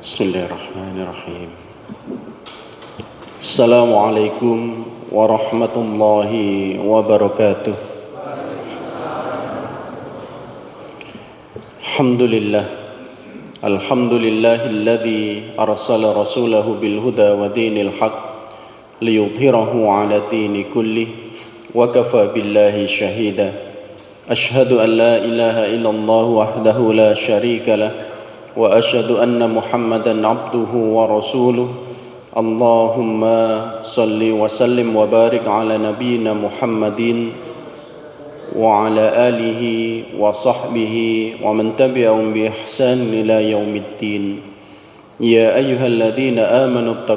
Bismillahirrahmanirrahim. Assalamualaikum warahmatullahi wabarakatuh. Alhamdulillah. Alhamdulillahilladzi arsala rasulahu bil huda wa dinil haq liyudhhirahu 'ala dini kulli wa kafa billahi shahida. Ashhadu an la ilaha illallah wahdahu la syarika lah wa asyhadu anna Muhammadan abduhu wa rasuluh. Allahumma salli wa sallim wa barik ala nabiyyina Muhammadin wa ala alihi wa sahbihi wa man tabi'ahum bi ihsan ila yaumiddin. Ya ayyuhalladzina amanu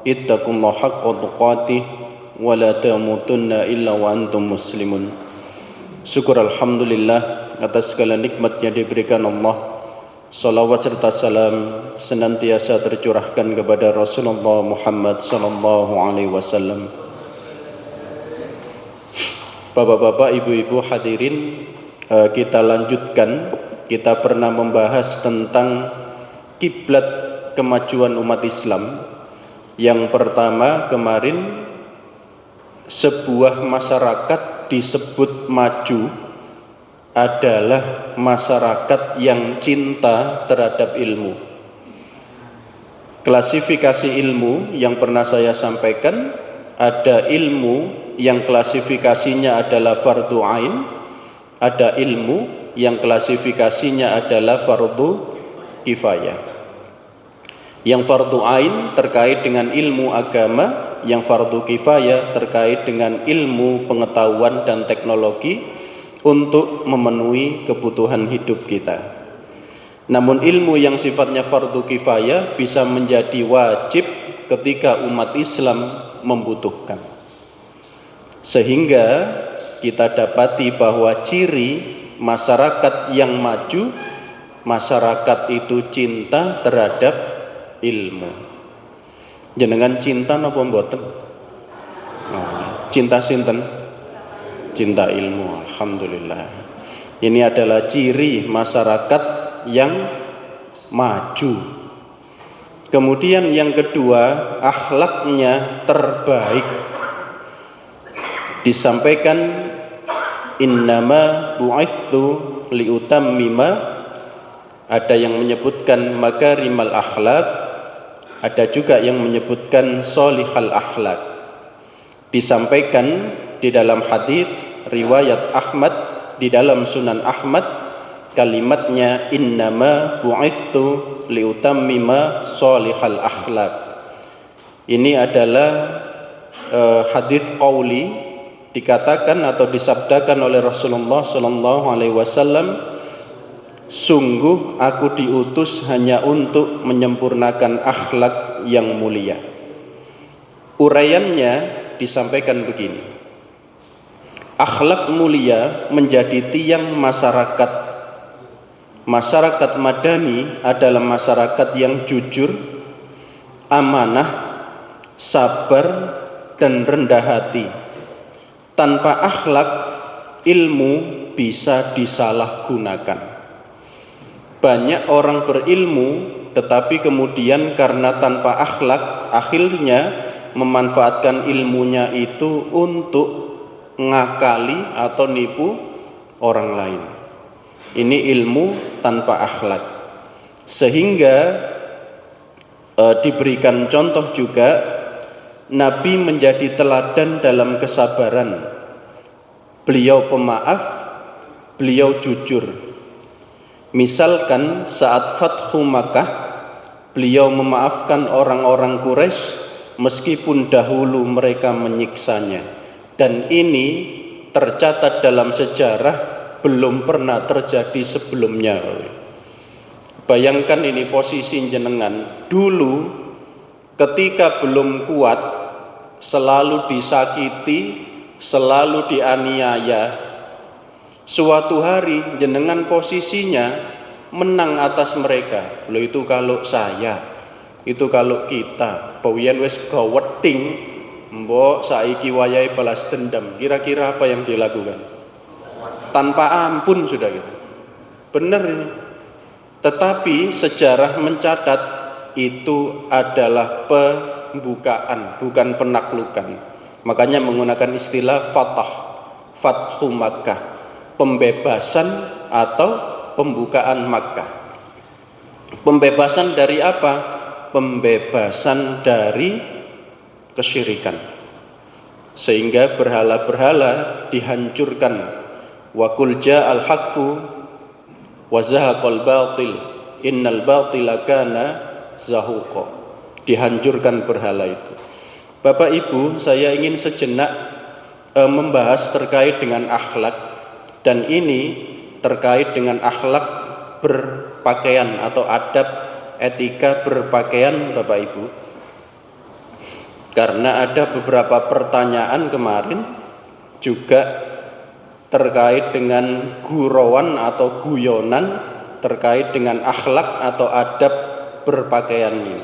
ittaqullaha haqqa tuqatih wa la tamutunna illa wa antum muslimun. Syukur alhamdulillah atas segala nikmat yang diberikan Allah. Salawat serta salam senantiasa tercurahkan kepada Rasulullah Muhammad sallallahu alaihi wasallam. Bapak-bapak, ibu-ibu hadirin, kita lanjutkan. Kita pernah membahas tentang kiblat kemajuan umat Islam. Yang pertama kemarin, sebuah masyarakat disebut maju adalah masyarakat yang cinta terhadap ilmu. Klasifikasi ilmu yang pernah saya sampaikan, ada ilmu yang klasifikasinya adalah fardu ain, ada ilmu yang klasifikasinya adalah fardu kifayah. Yang fardu ain terkait dengan ilmu agama, yang fardu kifayah terkait dengan ilmu pengetahuan dan teknologi untuk memenuhi kebutuhan hidup kita. Namun ilmu yang sifatnya fardu kifayah bisa menjadi wajib ketika umat Islam membutuhkan. Sehingga kita dapati bahwa ciri masyarakat yang maju, masyarakat itu cinta terhadap ilmu. Jenengan cinta napa mboten? Cinta sinten? Cinta ilmu. Alhamdulillah. Ini adalah ciri masyarakat yang maju. Kemudian yang kedua, akhlaknya terbaik. Disampaikan innama bu'itsu liutammima, ada yang menyebutkan makarimal akhlak, ada juga yang menyebutkan sholihal akhlak. Disampaikan di dalam hadis riwayat Ahmad, di dalam Sunan Ahmad, kalimatnya innama bu'itsu liutammima sholihal akhlak. Ini adalah hadis qauli, dikatakan atau disabdakan oleh Rasulullah sallallahu alaihi wasallam, sungguh aku diutus hanya untuk menyempurnakan akhlak yang mulia. Uraiannya disampaikan begini: akhlak mulia menjadi tiang masyarakat. Masyarakat madani adalah masyarakat yang jujur, amanah, sabar, dan rendah hati. Tanpa akhlak, ilmu bisa disalahgunakan. Banyak orang berilmu, tetapi kemudian karena tanpa akhlak, akhirnya memanfaatkan ilmunya itu untuk ngakali atau nipu orang lain. Ini ilmu tanpa akhlak. Sehingga diberikan contoh juga, Nabi menjadi teladan dalam kesabaran. Beliau pemaaf, beliau jujur. Misalkan saat Fathu Makkah, beliau memaafkan orang-orang Quraisy meskipun dahulu mereka menyiksanya. Dan ini tercatat dalam sejarah, belum pernah terjadi sebelumnya. Bayangkan ini posisi jenengan dulu ketika belum kuat, selalu disakiti, selalu dianiaya. Suatu hari jenengan posisinya menang atas mereka. Loh, itu kalau saya, itu kalau kita, pawian wis gaweting, mbok saiki wayahe balas dendam, kira-kira apa yang dilakukan? Tanpa ampun sudah gitu. Benar ini. Tetapi sejarah mencatat itu adalah pembukaan, bukan penaklukan. Makanya menggunakan istilah Fathu Makkah, pembebasan atau pembukaan Makkah. Pembebasan dari apa? Pembebasan dari kesyirikan. Sehingga berhala-berhala dihancurkan. Wa qul ja'al haqqu wa zahaqal batil innal batila kana zahuqa. Dihancurkan berhala itu. Bapak Ibu, saya ingin sejenak membahas terkait dengan akhlak, dan ini terkait dengan akhlak berpakaian atau adab etika berpakaian, Bapak Ibu. Karena ada beberapa pertanyaan kemarin juga terkait dengan gurauan atau guyonan terkait dengan akhlak atau adab berpakaian ini.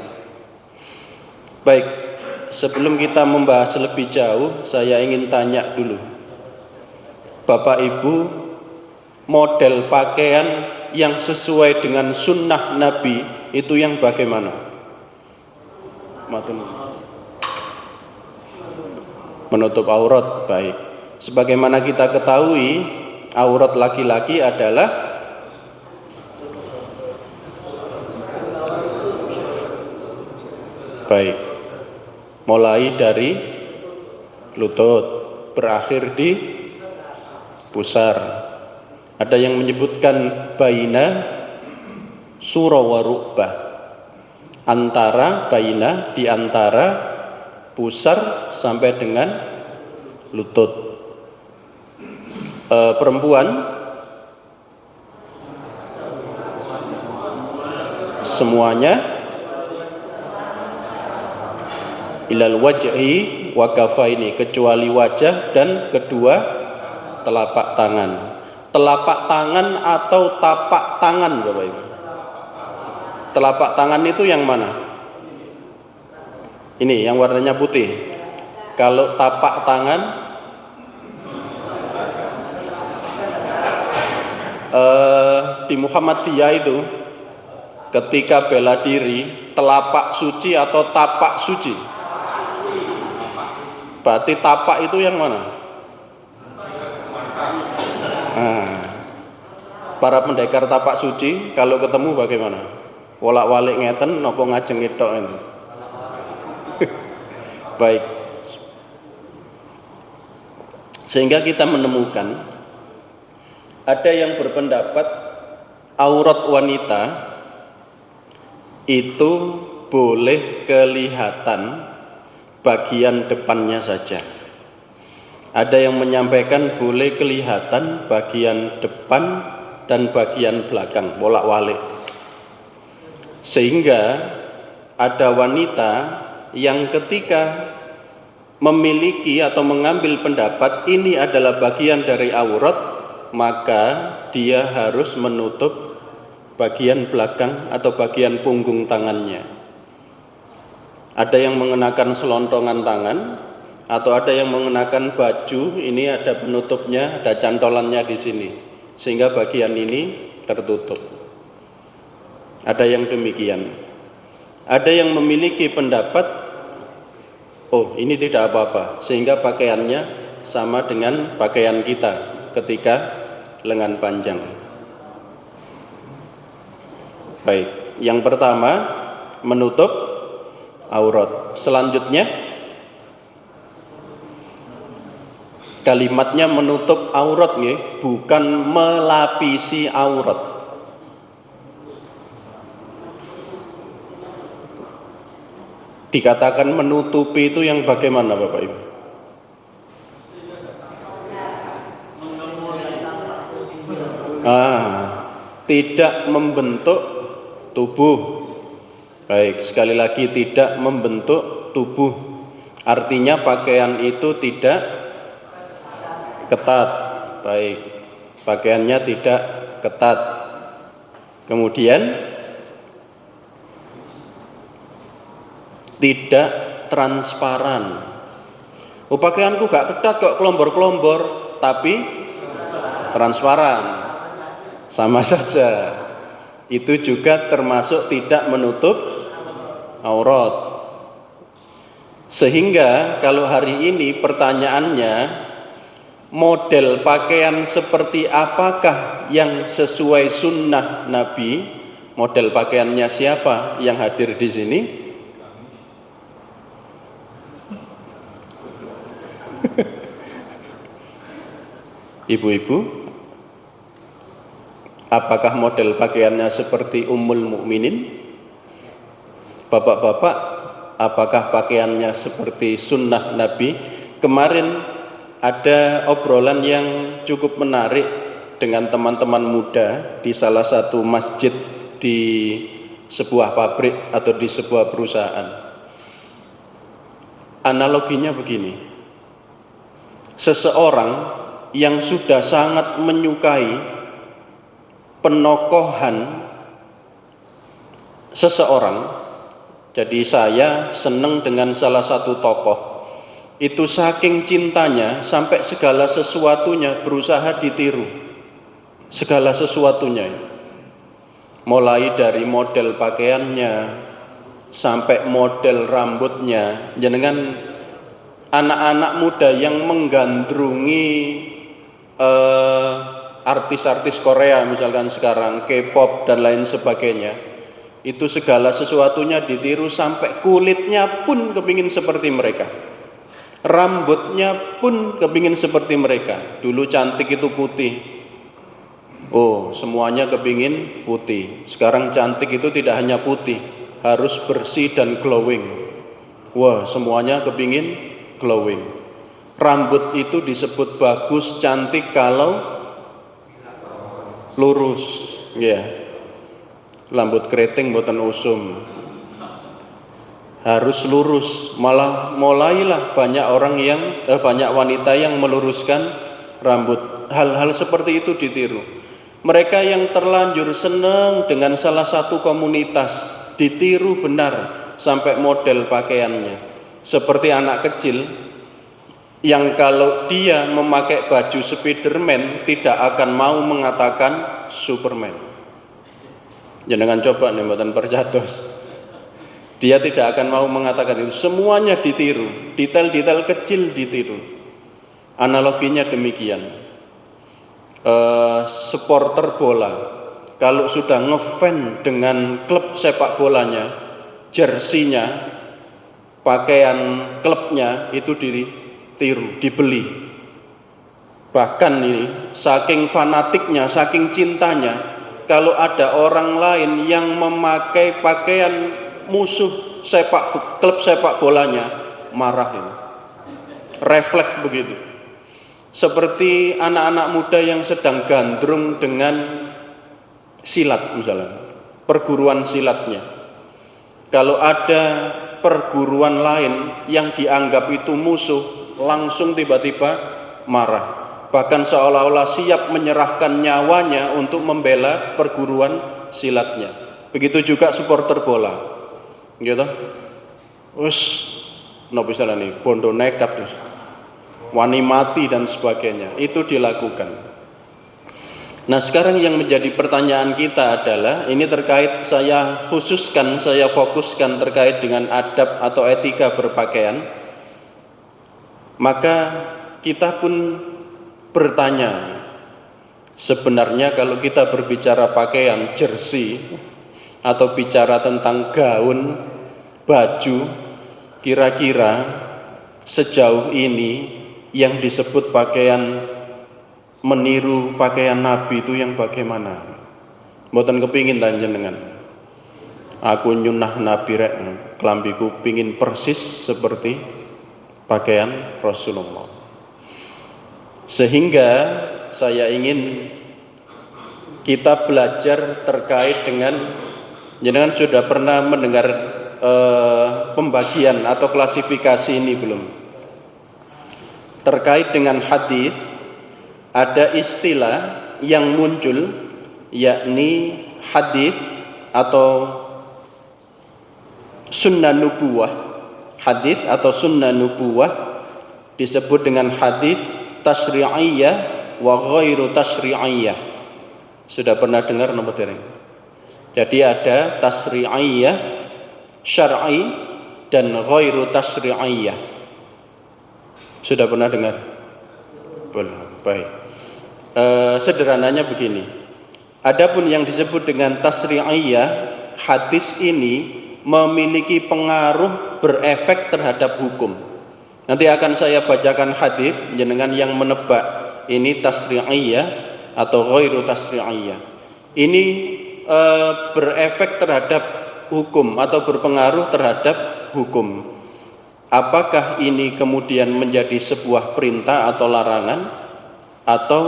Baik, sebelum kita membahas lebih jauh, saya ingin tanya dulu, Bapak Ibu, model pakaian yang sesuai dengan sunnah Nabi itu yang bagaimana? Menutup aurat. Baik, sebagaimana kita ketahui, aurat laki-laki adalah baik, mulai dari lutut berakhir di pusar. Ada yang menyebutkan baina surah wa rukbah, antara baina, di antara pusar sampai dengan lutut. Perempuan semuanya ilal wajhi wa kafaini, kecuali wajah dan kedua telapak tangan. Telapak tangan atau tapak tangan, Bapak Ibu? Telapak tangan itu yang mana? Ini yang warnanya putih. Kalau tapak tangan di Muhammadiyah itu ketika bela diri, telapak suci atau tapak suci? Berarti tapak itu yang mana? Para pendekar tapak suci kalau ketemu bagaimana? Wolak-walik ngeten napa ngajeng ngetok ini? Baik. Sehingga kita menemukan ada yang berpendapat aurat wanita itu boleh kelihatan bagian depannya saja. Ada yang menyampaikan boleh kelihatan bagian depan dan bagian belakang, bolak-balik. Sehingga ada wanita yang ketika memiliki atau mengambil pendapat ini adalah bagian dari aurat, maka dia harus menutup bagian belakang atau bagian punggung tangannya. Ada yang mengenakan selontongan tangan, atau ada yang mengenakan baju, ini ada penutupnya, ada cantolannya di sini, sehingga bagian ini tertutup. Ada yang demikian. Ada yang memiliki pendapat, oh ini tidak apa-apa, sehingga pakaiannya sama dengan pakaian kita ketika lengan panjang. Baik, yang pertama menutup aurat. Selanjutnya kalimatnya menutup aurat, bukan melapisi aurat. Dikatakan menutupi itu yang bagaimana, Bapak Ibu? Tidak membentuk tubuh. Baik, sekali lagi tidak membentuk tubuh. Artinya pakaian itu tidak ketat. Baik, pakaiannya tidak ketat. Kemudian tidak transparan. Oh, pakaianku gak ketat kok, kelombor-kelombor, tapi transparan. Sama saja. Itu juga termasuk tidak menutup aurat. Sehingga kalau hari ini pertanyaannya, model pakaian seperti apakah yang sesuai sunnah Nabi? Model pakaiannya siapa yang hadir di sini? Ibu-ibu, apakah model pakaiannya seperti Ummul Mukminin? Bapak-bapak, apakah pakaiannya seperti sunnah Nabi? Kemarin ada obrolan yang cukup menarik dengan teman-teman muda di salah satu masjid di sebuah pabrik atau di sebuah perusahaan. Analoginya begini, seseorang yang sudah sangat menyukai penokohan seseorang, jadi saya senang dengan salah satu tokoh, itu saking cintanya sampai segala sesuatunya berusaha ditiru, segala sesuatunya, mulai dari model pakaiannya sampai model rambutnya. Jenengan anak-anak muda yang menggandrungi artis-artis Korea misalkan sekarang, K-pop dan lain sebagainya, itu segala sesuatunya ditiru, sampai kulitnya pun kepingin seperti mereka, rambutnya pun kepingin seperti mereka. Dulu cantik itu putih, oh semuanya kepingin putih. Sekarang cantik itu tidak hanya putih, harus bersih dan glowing. Wah, semuanya kepingin glowing. Rambut itu disebut bagus, cantik kalau lurus, ya. Rambut keriting mboten usum, harus lurus. Malah mulailah banyak orang yang banyak wanita yang meluruskan rambut. Hal-hal seperti itu ditiru. Mereka yang terlanjur senang dengan salah satu komunitas ditiru benar sampai model pakaiannya. Seperti anak kecil yang kalau dia memakai baju Spiderman tidak akan mau mengatakan Superman. Jangan coba nih mboten percados. Dia tidak akan mau mengatakan itu. Semuanya ditiru, detail-detail kecil ditiru. Analoginya demikian. Supporter bola kalau sudah ngefans dengan klub sepak bolanya, jersinya, pakaian klubnya itu ditiru, dibeli. Bahkan ini saking fanatiknya, saking cintanya, kalau ada orang lain yang memakai pakaian musuh klub sepak bolanya, marah ini, refleks begitu. Seperti anak-anak muda yang sedang gandrung dengan silat misalnya, perguruan silatnya. Kalau ada perguruan lain yang dianggap itu musuh, langsung tiba-tiba marah. Bahkan seolah-olah siap menyerahkan nyawanya untuk membela perguruan silatnya. Begitu juga supporter bola, gitu. Nopo salah nih, bondo nekat, wani mati dan sebagainya, itu dilakukan. Nah sekarang yang menjadi pertanyaan kita adalah, ini terkait, saya fokuskan terkait dengan adab atau etika berpakaian. Maka kita pun bertanya, sebenarnya kalau kita berbicara pakaian jersey atau bicara tentang gaun, baju, kira-kira sejauh ini yang disebut pakaian meniru pakaian Nabi itu yang bagaimana? Mboten kepingin tanjenengan. Aku nyunah Nabi rek, kelambiku pingin persis seperti pakaian Rasulullah. Sehingga saya ingin kita belajar terkait dengan, jenengan sudah pernah mendengar pembagian atau klasifikasi ini belum? Terkait dengan hadis, ada istilah yang muncul, yakni hadis atau sunnah nubuwah. Hadis atau sunnah nubuwah disebut dengan hadis tasyri'iyah wa ghairu tasyri'iyah. Sudah pernah dengar nomor dereng? Jadi ada tasri'iyah syar'i dan ghairu tasri'iyah. Sudah pernah dengar? Belum. Baik. Sederhananya begini. Adapun yang disebut dengan tasri'iyah, hadis ini memiliki pengaruh berefek terhadap hukum. Nanti akan saya bacakan hadis jenengan yang menebak ini tasri'iyah atau ghairu tasri'iyah. Ini berefek terhadap hukum atau berpengaruh terhadap hukum. Apakah ini kemudian menjadi sebuah perintah atau larangan, atau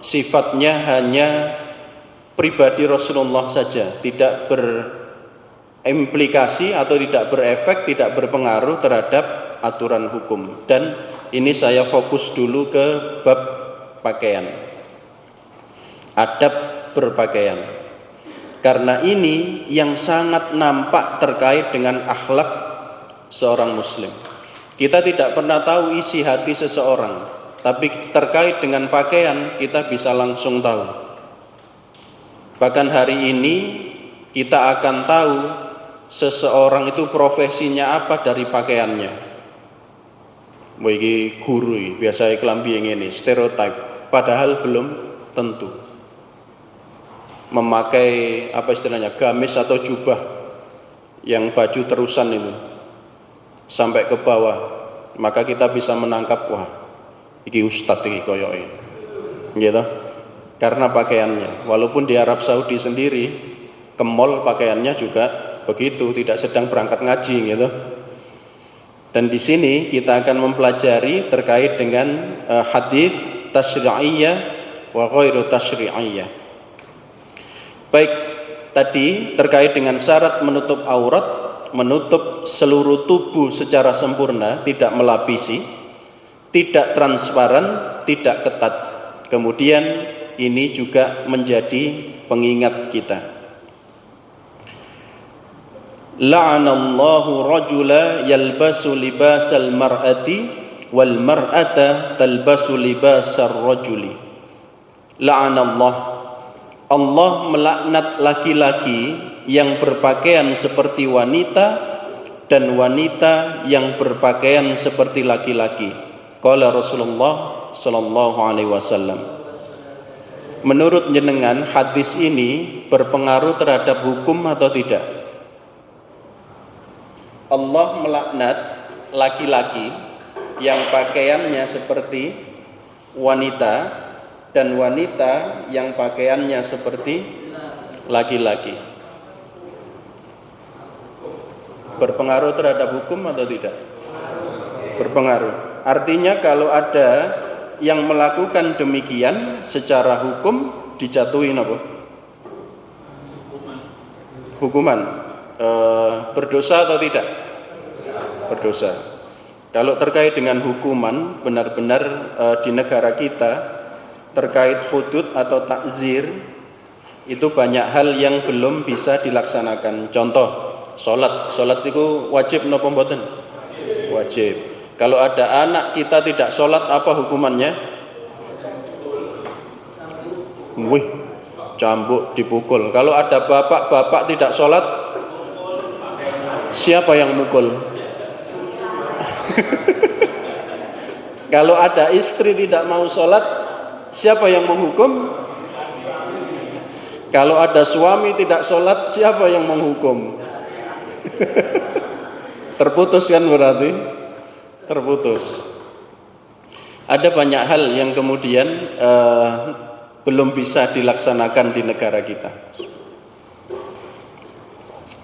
sifatnya hanya pribadi Rasulullah saja, tidak berimplikasi atau tidak berefek, tidak berpengaruh terhadap aturan hukum. Dan ini saya fokus dulu ke bab pakaian, adab berpakaian, karena ini yang sangat nampak terkait dengan akhlak seorang muslim. Kita tidak pernah tahu isi hati seseorang, tapi terkait dengan pakaian kita bisa langsung tahu. Bahkan hari ini kita akan tahu seseorang itu profesinya apa dari pakaiannya. Bagi guru biasa kelambi yang ini stereotip, padahal belum tentu. Memakai apa istilahnya, gamis atau jubah yang baju terusan itu sampai ke bawah, maka kita bisa menangkap, wah iki ustadz iki koyoke, gitu. Karena pakaiannya. Walaupun di Arab Saudi sendiri ke mall pakaiannya juga begitu, tidak sedang berangkat ngaji, gitu. Dan di sini kita akan mempelajari terkait dengan hadis tasyri'iyah wa ghairu tasyri'iyah. Baik, tadi terkait dengan syarat menutup aurat, menutup seluruh tubuh secara sempurna, tidak melapisi, tidak transparan, tidak ketat. Kemudian ini juga menjadi pengingat kita. La'anallahu rajula yalbasu libasal mar'ati wal mar'ata talbasu libasar rajuli. La'anallah, Allah melaknat laki-laki yang berpakaian seperti wanita dan wanita yang berpakaian seperti laki-laki. Qala Rasulullah sallallahu alaihi wasallam. Menurut jenengan hadis ini berpengaruh terhadap hukum atau tidak? Allah melaknat laki-laki yang pakaiannya seperti wanita dan wanita yang pakaiannya seperti laki-laki. Berpengaruh terhadap hukum atau tidak? Berpengaruh. Artinya kalau ada yang melakukan demikian secara hukum dijatuhin apa? Hukuman. Berdosa atau tidak? Berdosa. Kalau terkait dengan hukuman, benar-benar di negara kita terkait hudud atau takzir itu banyak hal yang belum bisa dilaksanakan. Contoh, sholat itu wajib napa mboten? Wajib. Kalau ada anak kita tidak sholat, apa hukumannya? Wih, cambuk, dipukul. Kalau ada bapak tidak sholat, siapa yang mukul? Kalau ada istri tidak mau sholat, siapa yang menghukum? Kalau ada suami tidak sholat, siapa yang menghukum? Terputus kan berarti? Terputus. Ada banyak hal yang kemudian belum bisa dilaksanakan di negara kita.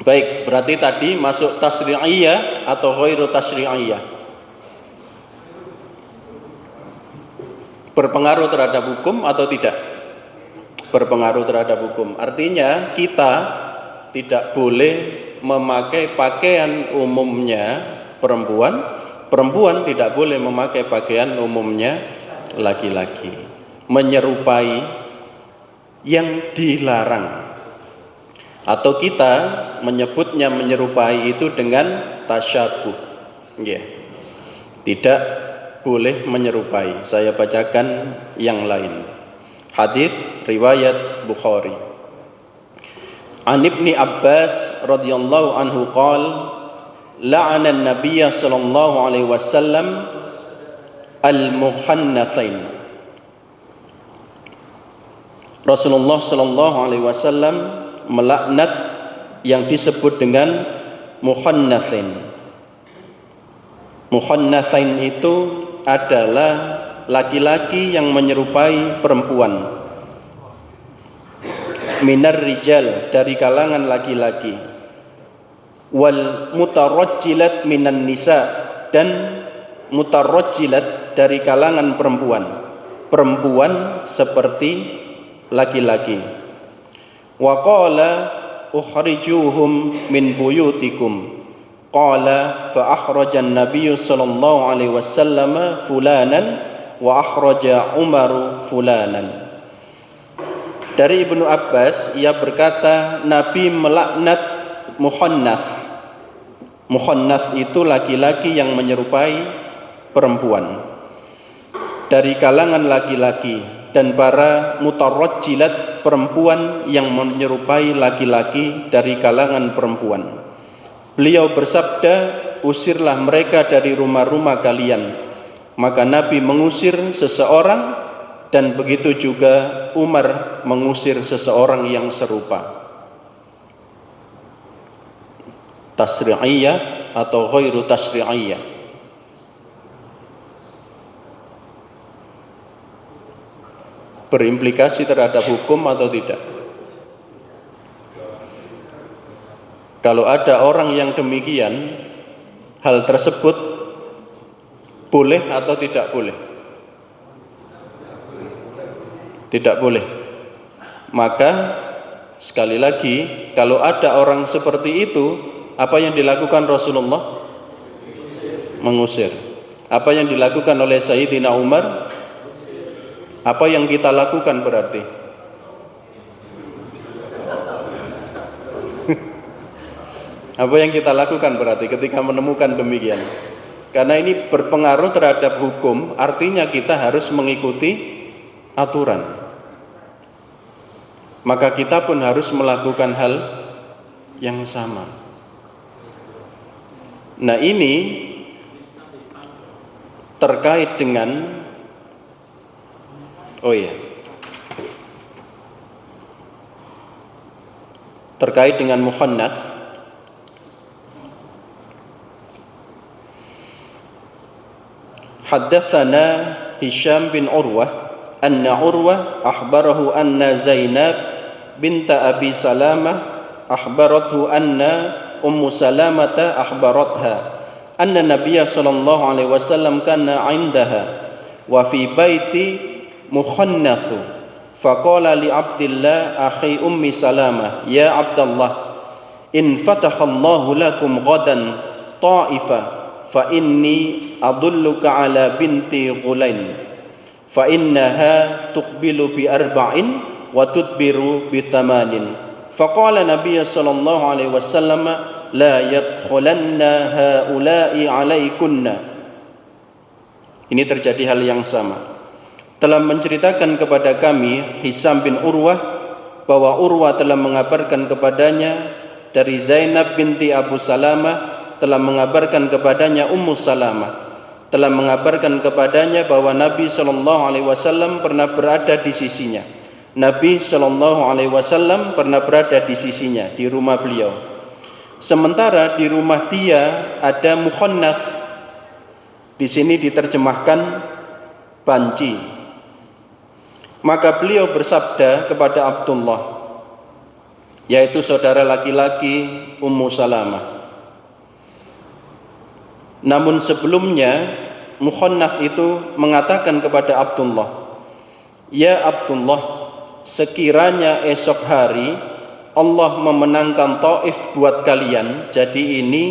Baik, berarti tadi masuk tasri'iyah atau ghairu tasri'iyah. Berpengaruh terhadap hukum atau tidak? Berpengaruh terhadap hukum. Artinya kita tidak boleh memakai pakaian umumnya perempuan tidak boleh memakai pakaian umumnya laki-laki, menyerupai yang dilarang. Atau kita menyebutnya menyerupai itu dengan tasyabuh. Tidak boleh menyerupai. Saya bacakan yang lain. Hadis riwayat Bukhari. An Ibni Abbas radhiyallahu anhu qala la'ana an-nabiy sallallahu alaihi wasallam al-muhannatsain. Rasulullah sallallahu alaihi wasallam melaknat yang disebut dengan muhannatsain. Muhannatsain itu adalah laki-laki yang menyerupai perempuan. Minar rijal, dari kalangan laki-laki. Wal mutarajjilat minan nisa, dan mutarajjilat dari kalangan perempuan. Perempuan seperti laki-laki. Wa qala ukhrijuhum min buyutikum. Qala fa akhrajan nabiyyu sallallahu alaihi wasallam fulanan wa akhraja Umaru fulanan. Dari Ibnu Abbas, ia berkata Nabi melaknat muhannats. Muhannats itu laki-laki yang menyerupai perempuan dari kalangan laki-laki, dan para mutarajjilat, perempuan yang menyerupai laki-laki dari kalangan perempuan. Beliau bersabda, usirlah mereka dari rumah-rumah kalian. Maka Nabi mengusir seseorang, dan begitu juga Umar mengusir seseorang yang serupa. Tasri'iyah atau ghairu tasri'iyah. Berimplikasi terhadap hukum atau tidak? Kalau ada orang yang demikian, hal tersebut boleh atau tidak boleh? Tidak boleh. Maka sekali lagi, kalau ada orang seperti itu, apa yang dilakukan Rasulullah? Mengusir. Apa yang dilakukan oleh Sayyidina Umar? Apa yang kita lakukan berarti? Apa yang kita lakukan berarti ketika menemukan demikian? Karena ini berpengaruh terhadap hukum, artinya kita harus mengikuti aturan. Maka kita pun harus melakukan hal yang sama. Nah, ini terkait dengan terkait dengan muhannats. Haddatsana Hisham bin Urwah anna Urwah akhbarahu anna Zainab binta Abi Salamah akhbarathu anna Ummu Salamata akhbaratha anna Nabiyya sallallahu alaihi wasallam kana 'indaha wa fi baiti mukhannathu faqala li Abdillah akhi Ummi Salamah ya Abdullah in fatakhallahu lakum ghadan ta'ifa fa inni adulluka ala binti Ghulain fa innaha tuqbilu bi arba'in wa tudbiru bi thamanin. Faqala Nabi sallallahu alaihi wasallam la yadkhulanna haula'i alaikunna. Ini terjadi hal yang sama. Telah menceritakan kepada kami Hisham bin Urwah bahwa Urwah telah mengabarkan kepadanya dari Zainab binti Abu Salamah, telah mengabarkan kepadanya Ummu Salamah, telah mengabarkan kepadanya bahwa Nabi SAW pernah berada di sisinya. Nabi SAW pernah berada di sisinya, di rumah beliau. Sementara di rumah dia ada mukhannats. Di sini diterjemahkan banci. Maka beliau bersabda kepada Abdullah, yaitu saudara laki-laki Ummu Salamah. Namun sebelumnya mukhannats itu mengatakan kepada Abdullah, ya Abdullah, sekiranya esok hari Allah memenangkan Taif buat kalian, jadi ini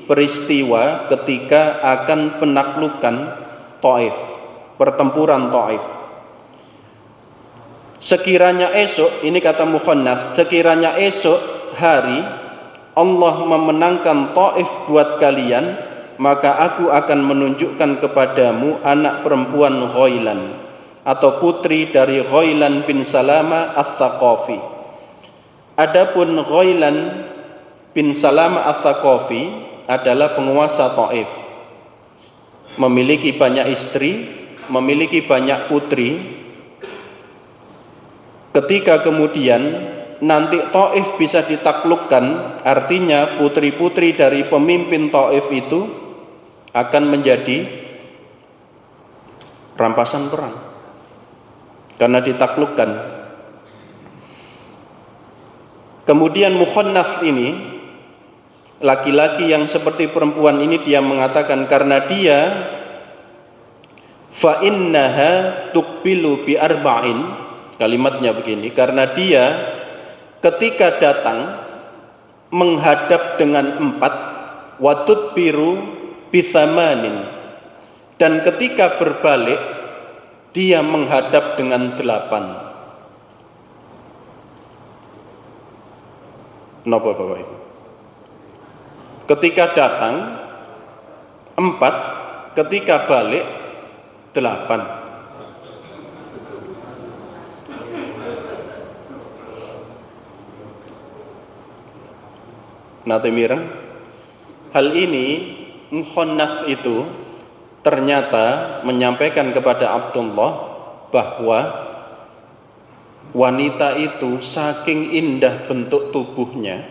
peristiwa ketika akan penaklukan Taif, pertempuran Taif. Sekiranya esok, ini kata mukhannats, sekiranya esok hari Allah memenangkan Taif buat kalian, maka aku akan menunjukkan kepadamu anak perempuan Ghailan atau putri dari Ghailan bin Salama Ats-Tsaqafi. Adapun Ghailan bin Salam Ats-Tsaqafi adalah penguasa Taif, memiliki banyak istri, memiliki banyak putri. Ketika kemudian nanti Taif bisa ditaklukkan, artinya putri-putri dari pemimpin Taif itu akan menjadi rampasan perang karena ditaklukkan. Kemudian Mukhannaf ini, laki-laki yang seperti perempuan ini, dia mengatakan karena dia fa innaha tuqbilu bi arba'in, kalimatnya begini, karena dia ketika datang menghadap dengan 4, wa tudbiru bi tsamanin, dan ketika berbalik dia menghadap dengan 8. Napa Bapak Ibu? Ketika datang 4, ketika balik 8. Nate mireng. Hal ini Mukhannaf itu ternyata menyampaikan kepada Abdullah bahwa wanita itu saking indah bentuk tubuhnya,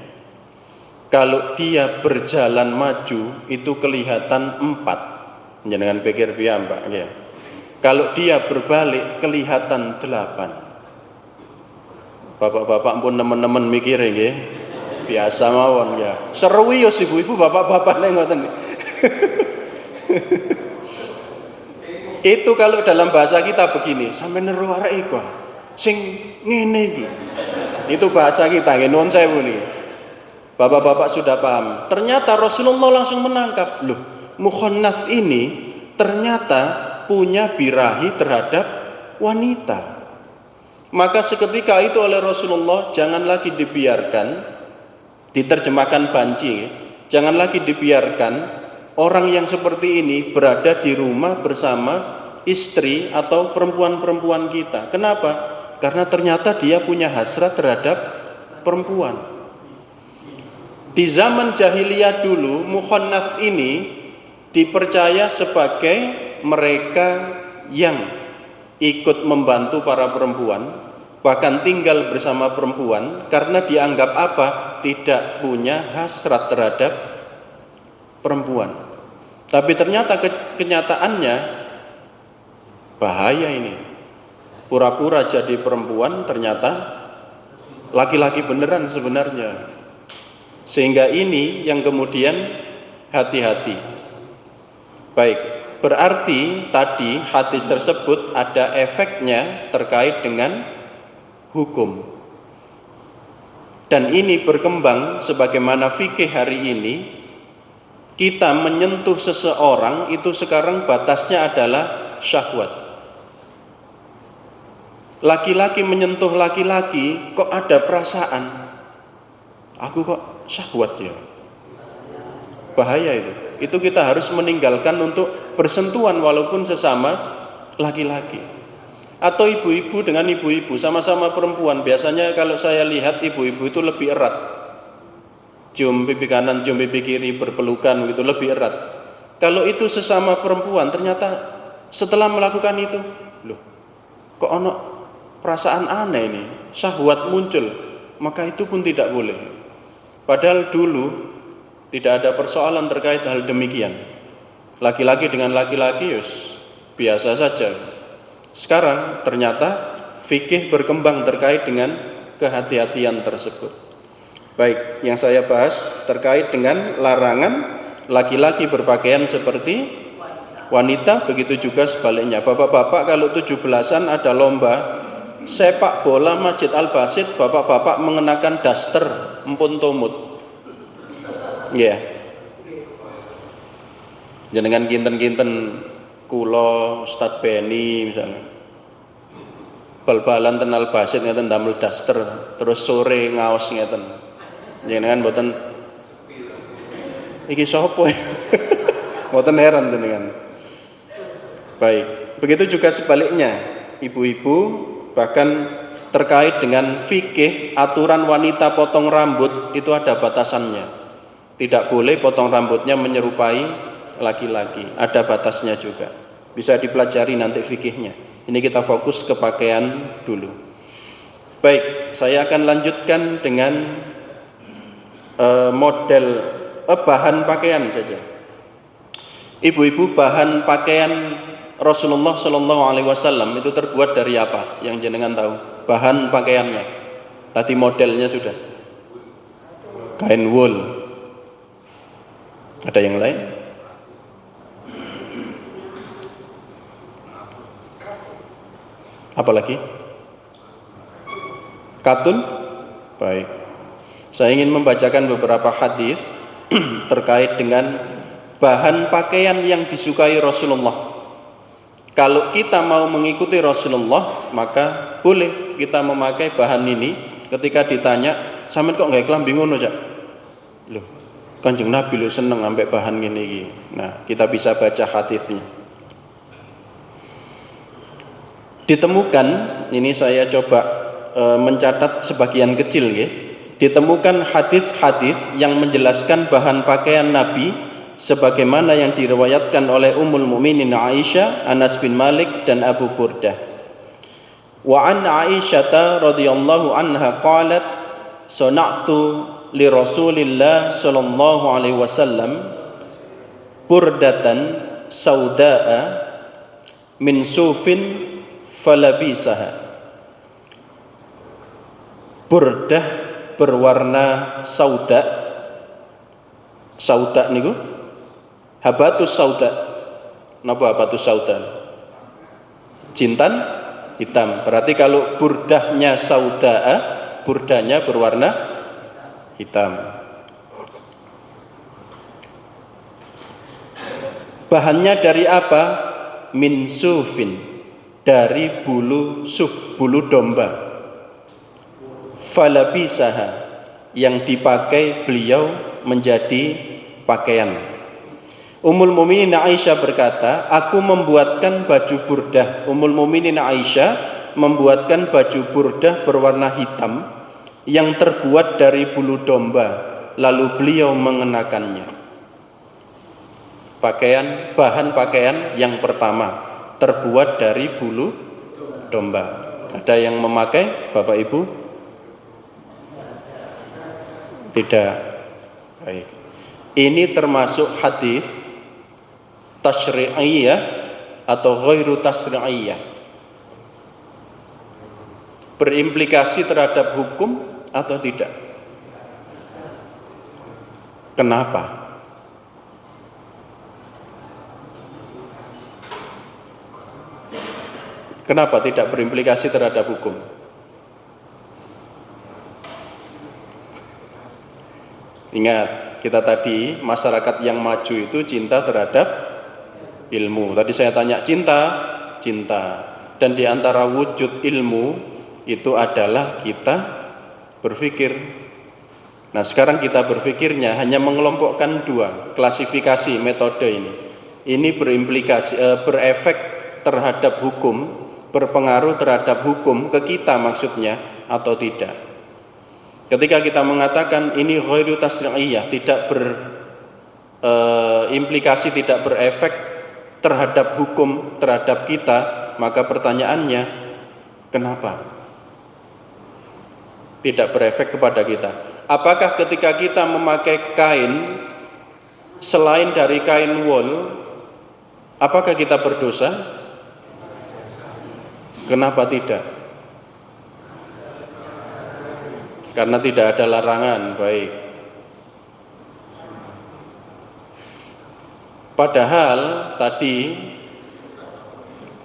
kalau dia berjalan maju itu kelihatan 4. Jangan pikir piyambak ya. Kalau dia berbalik kelihatan 8. Bapak-bapak pun teman-teman mikir nggih. Biasa mawon ya. Seru yo ibu-ibu bapak-bapak nek ngoten. Itu kalau dalam bahasa kita begini, sampe neru arek iku sing ngene iki. Itu bahasa kita nggih, nuwun sewu niki. Bapak-bapak sudah paham. Ternyata Rasulullah langsung menangkap, loh, Mukhannaf ini ternyata punya birahi terhadap wanita. Maka seketika itu oleh Rasulullah jangan lagi dibiarkan, diterjemahkan banci, jangan lagi dibiarkan orang yang seperti ini berada di rumah bersama istri atau perempuan-perempuan kita. Kenapa? Karena ternyata dia punya hasrat terhadap perempuan. Di zaman jahiliyah dulu, Mukhannaf ini dipercaya sebagai mereka yang ikut membantu para perempuan, bahkan tinggal bersama perempuan, karena dianggap apa? Tidak punya hasrat terhadap perempuan. Tapi ternyata kenyataannya bahaya ini. Pura-pura jadi perempuan, ternyata laki-laki beneran sebenarnya. Sehingga ini yang kemudian hati-hati. Baik, berarti tadi hadis tersebut ada efeknya terkait dengan hukum. Dan ini berkembang sebagaimana fikih hari ini. Kita menyentuh seseorang itu sekarang batasnya adalah syahwat. Laki-laki menyentuh laki-laki kok ada perasaan, aku kok syahwat ya, bahaya itu kita harus meninggalkan untuk bersentuhan walaupun sesama laki-laki. Atau ibu-ibu dengan ibu-ibu, sama-sama perempuan, biasanya kalau saya lihat ibu-ibu itu lebih erat, cium pipi kanan, cium pipi kiri, berpelukan begitu, lebih erat. Kalau itu sesama perempuan, ternyata setelah melakukan itu, loh, kok ono perasaan aneh ini, syahwat muncul, maka itu pun tidak boleh. Padahal dulu tidak ada persoalan terkait hal demikian. Laki-laki dengan laki-laki yus biasa saja. Sekarang ternyata fikih berkembang terkait dengan kehati-hatian tersebut. Baik, yang saya bahas terkait dengan larangan laki-laki berpakaian seperti wanita, begitu juga sebaliknya. Bapak-bapak kalau 17-an ada lomba sepak bola Masjid Al-Basit, bapak-bapak mengenakan daster empun tumut. Ya. Yeah. Jenengan kinten-kinten kula Ustadz Beni misalnya. Bal-balan ten Al-Basit ngeten damel daster, terus sore ngaos ngeten. Jenengan mboten iki sapa ya? Mboten heran jenengan. Baik, begitu juga sebaliknya, ibu-ibu bahkan terkait dengan fikih aturan wanita potong rambut itu ada batasannya. Tidak boleh potong rambutnya menyerupai laki-laki, ada batasnya juga. Bisa dipelajari nanti fikihnya. Ini kita fokus ke pakaian dulu. Baik, saya akan lanjutkan dengan model bahan pakaian saja. Ibu-ibu, bahan pakaian Rasulullah Shallallahu Alaihi Wasallam itu terbuat dari apa? Yang jenengan tahu? Bahan pakaiannya. Tadi modelnya sudah. Kain wool. Ada yang lain? Apalagi? Katun? Baik. Saya ingin membacakan beberapa hadis terkait dengan bahan pakaian yang disukai Rasulullah. Kalau kita mau mengikuti Rasulullah, maka boleh kita memakai bahan ini. Ketika ditanya, sampean kok nggak kelambi ngono, Cak? Loh, Kanjeng Nabi lo seneng ambek bahan ini. Nah, kita bisa baca hadisnya. Ditemukan, ini saya coba mencatat sebagian kecil ya. Ditemukan hadis-hadis yang menjelaskan bahan pakaian Nabi sebagaimana yang diriwayatkan oleh Ummul Mukminin Aisyah, Anas bin Malik dan Abu Burdah. Wa an Aisyah radhiyallahu anha qalat sana'tu li Rasulillah sallallahu alaihi wasallam burdatan sauda'a min sufin falabisaha. Burdah berwarna sauda. Sauda niku habatus sauda. Napa habatus sauda? Jintan hitam. Berarti kalau burdahnya sauda'a, burdahnya berwarna hitam. Bahannya dari apa? Min sufin, dari bulu suf, bulu domba. Falabisaha, yang dipakai beliau menjadi pakaian. Ummul Mukminin Aisyah berkata, aku membuatkan baju burdah. Ummul Mukminin Aisyah membuatkan baju burdah berwarna hitam yang terbuat dari bulu domba, lalu beliau mengenakannya. Bahan pakaian yang pertama terbuat dari bulu domba. Ada yang memakai, Bapak Ibu? Tidak. Baik. Ini termasuk hadis tasyri'iyah atau ghairu tasyri'iyah. Berimplikasi terhadap hukum atau tidak? Kenapa? Kenapa tidak berimplikasi terhadap hukum? Ingat, kita tadi masyarakat yang maju itu cinta terhadap ilmu. Tadi saya tanya cinta. Dan di antara wujud ilmu itu adalah kita berpikir. Nah, sekarang kita berpikirnya hanya mengelompokkan dua klasifikasi metode ini. Ini berimplikasi, berefek terhadap hukum, berpengaruh terhadap hukum ke kita maksudnya atau tidak. Ketika kita mengatakan ini ghairu tasyri'iyah, tidak berimplikasi, tidak berefek terhadap hukum, terhadap kita, maka pertanyaannya, kenapa tidak berefek kepada kita? Apakah ketika kita memakai kain selain dari kain wool, apakah kita berdosa? Kenapa tidak? Karena tidak ada larangan. Baik. Padahal tadi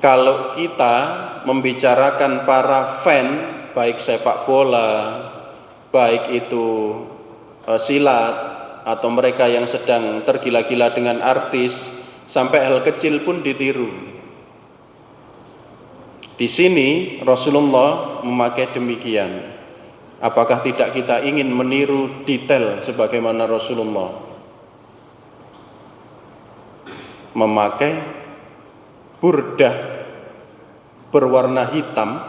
kalau kita membicarakan para fan, baik sepak bola, baik itu silat, atau mereka yang sedang tergila-gila dengan artis, sampai hal kecil pun ditiru. Di sini Rasulullah memakai demikian. Apakah tidak kita ingin meniru detail sebagaimana Rasulullah memakai burdah berwarna hitam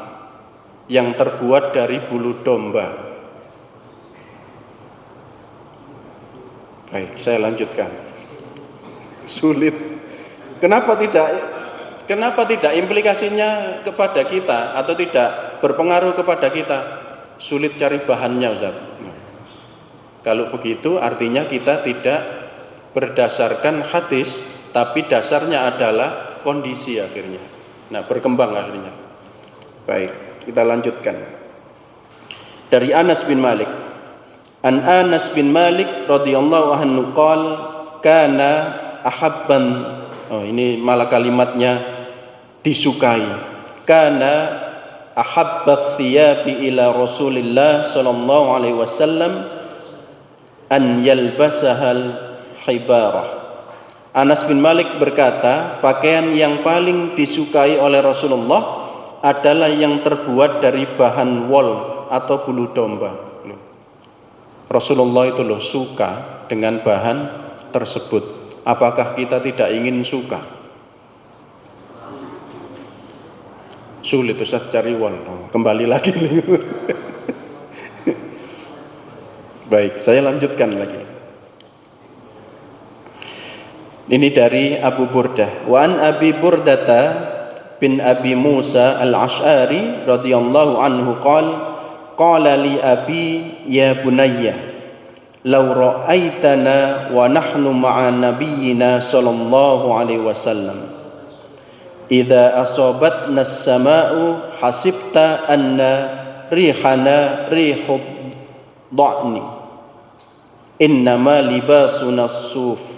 yang terbuat dari bulu domba. Baik, saya lanjutkan. Sulit. Kenapa tidak implikasinya kepada kita atau tidak berpengaruh kepada kita? Sulit cari bahannya, Ustaz. Kalau begitu artinya kita tidak berdasarkan hadis, tapi dasarnya adalah kondisi akhirnya. Nah, berkembang akhirnya. Baik, kita lanjutkan. Dari Anas bin Malik. An Anas bin Malik radhiyallahu anhu qala kana ahabban. Oh, ini malah kalimatnya disukai. Kana ahabbath thiyabi ila Rasulillah sallallahu alaihi wasallam an yalbasahal hibarah. Anas bin Malik berkata, pakaian yang paling disukai oleh Rasulullah adalah yang terbuat dari bahan wol atau bulu domba. Rasulullah itu suka dengan bahan tersebut. Apakah kita tidak ingin suka? Sulit Ustaz cari wol. Kembali lagi. Baik, saya lanjutkan lagi. Ini dari Abu Burdah. Wa an Abi Burdata bin Abi Musa al-Ash'ari radhiyallahu anhu qala li abi ya bunayya law ra'aitana wa nahnu ma'a nabiyyina sallallahu alaihi wasallam idza asabatna as-sama'u hasibta anna rihana rihud dha'ni innama libasuna as-suf.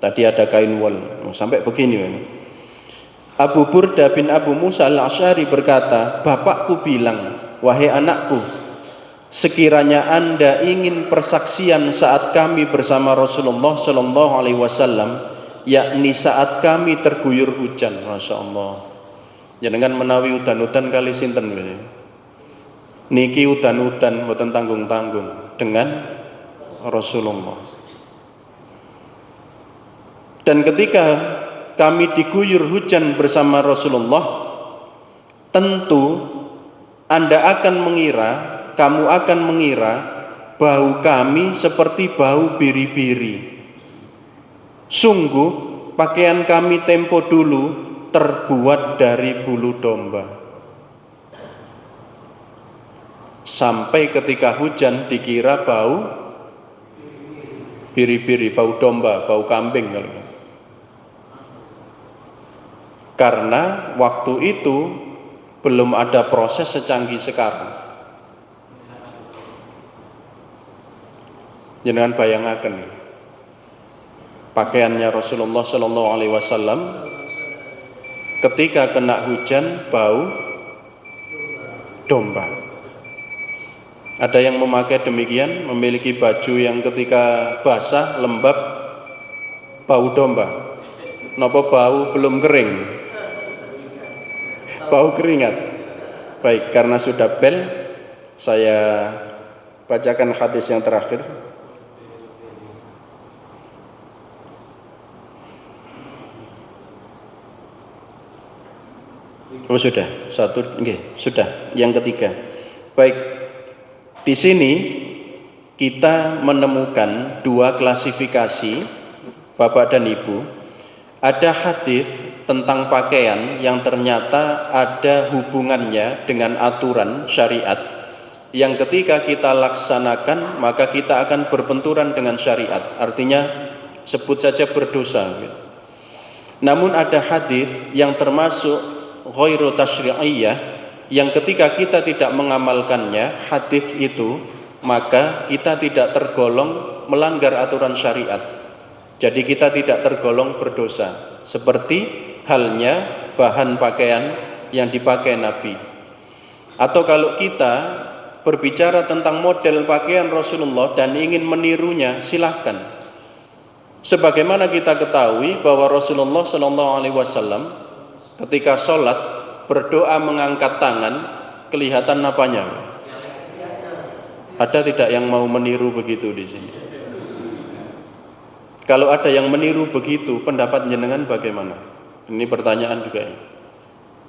Tadi ada kain wol. Sampai begini ini. Abu Burda bin Abu Musa al-Ash'ari berkata, bapakku bilang, wahai anakku, sekiranya anda ingin persaksian saat kami bersama Rasulullah Sallallahu Alaihi Wasallam, yakni saat kami terguyur hujan, masya Allah. Jangan menawi udan-udan kali sinten niki udan-udan mboten tanggung-tanggung dengan Rasulullah. Dan ketika kami diguyur hujan bersama Rasulullah, tentu kamu akan mengira bau kami seperti bau biri-biri. Sungguh pakaian kami tempo dulu terbuat dari bulu domba. Sampai ketika hujan dikira bau biri-biri, bau domba, bau kambing kali. Karena waktu itu belum ada proses secanggih sekarang. Jangan bayangkan pakaiannya Rasulullah Sallallahu Alaihi Wasallam ketika kena hujan bau domba. Ada yang memakai demikian, memiliki baju yang ketika basah lembab bau domba. Napa bau belum kering? Bau keringat. Baik, karena sudah bel, saya bacakan hadis yang terakhir. Oh sudah, sudah. Yang ketiga. Baik, di sini kita menemukan dua klasifikasi, Bapak dan Ibu. Ada hadis tentang pakaian yang ternyata ada hubungannya dengan aturan syariat yang ketika kita laksanakan maka kita akan berbenturan dengan syariat, artinya sebut saja berdosa. Namun ada hadis yang termasuk ghairu tasyri'iyah yang ketika kita tidak mengamalkannya hadis itu maka kita tidak tergolong melanggar aturan syariat. Jadi kita tidak tergolong berdosa, seperti halnya bahan pakaian yang dipakai Nabi. Atau kalau kita berbicara tentang model pakaian Rasulullah dan ingin menirunya, silahkan. Sebagaimana kita ketahui bahwa Rasulullah Sallallahu Alaihi Wasallam ketika sholat berdoa mengangkat tangan, kelihatan apanya? Ada tidak yang mau meniru begitu di sini? Kalau ada yang meniru begitu, pendapat jenengan bagaimana? Ini pertanyaan juga.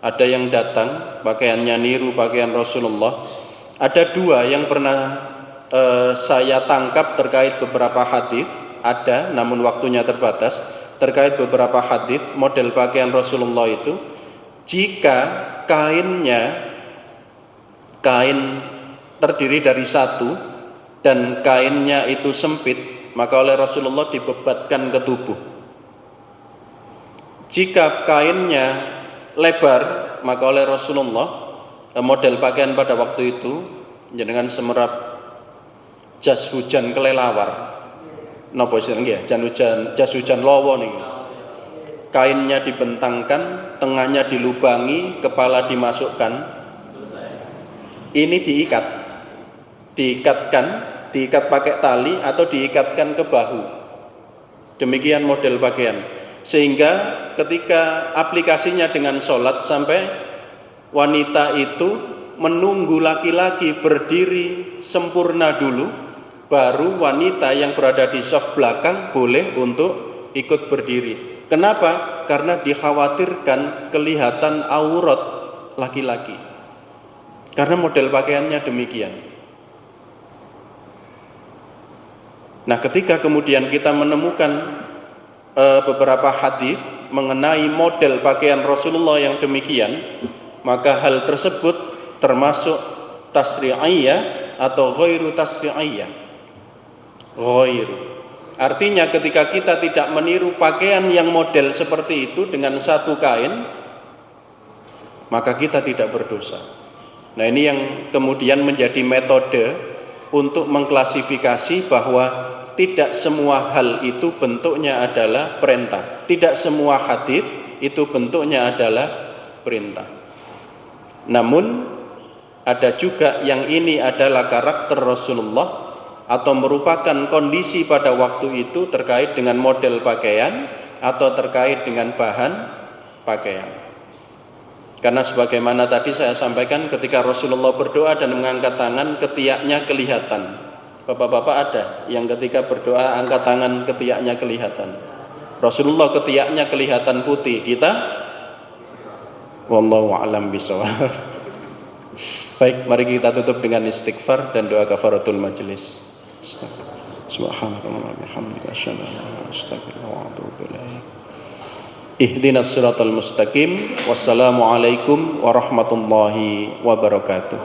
Ada yang datang pakaiannya niru pakaian Rasulullah. Ada dua yang pernah saya tangkap terkait beberapa hadis, ada namun waktunya terbatas, terkait beberapa hadis model pakaian Rasulullah itu. Jika kain terdiri dari satu dan kainnya itu sempit, maka oleh Rasulullah dibebatkan ke tubuh. Jika kainnya lebar, maka oleh Rasulullah model pakaian pada waktu itu dengan semerap jas hujan kelelawar, napa jenenge ya, jas hujan lowo nih. Kainnya dibentangkan, tengahnya dilubangi, kepala dimasukkan. Ini diikat pakai tali atau diikatkan ke bahu. Demikian model pakaian. Sehingga ketika aplikasinya dengan sholat, sampai wanita itu menunggu laki-laki berdiri sempurna dulu, baru wanita yang berada di saf belakang boleh untuk ikut berdiri. Kenapa? Karena dikhawatirkan kelihatan aurat laki-laki. Karena model pakaiannya demikian. Nah, ketika kemudian kita menemukan beberapa hadis mengenai model pakaian Rasulullah yang demikian, maka hal tersebut termasuk tasri'iyah atau ghairu tasri'iyah. Artinya ketika kita tidak meniru pakaian yang model seperti itu dengan satu kain, maka kita tidak berdosa. Nah, ini yang kemudian menjadi metode untuk mengklasifikasi bahwa tidak semua hal itu bentuknya adalah perintah. Tidak semua hadis itu bentuknya adalah perintah. Namun ada juga yang ini adalah karakter Rasulullah atau merupakan kondisi pada waktu itu terkait dengan model pakaian atau terkait dengan bahan pakaian. Karena sebagaimana tadi saya sampaikan, ketika Rasulullah berdoa dan mengangkat tangan, ketiaknya kelihatan. Bapak-bapak ada yang ketika berdoa angkat tangan ketiaknya kelihatan. Rasulullah ketiaknya kelihatan putih, kita wallahu a'lam bishawab. Baik, mari kita tutup dengan istighfar dan doa kafaratul majelis. Subhanallah wa bihamdihi asyhadu an la ilaha illa anta astaghfiruka wa atubu ilaik. Ihdinas siratal mustaqim. Wassalamu alaikum warahmatullahi wabarakatuh.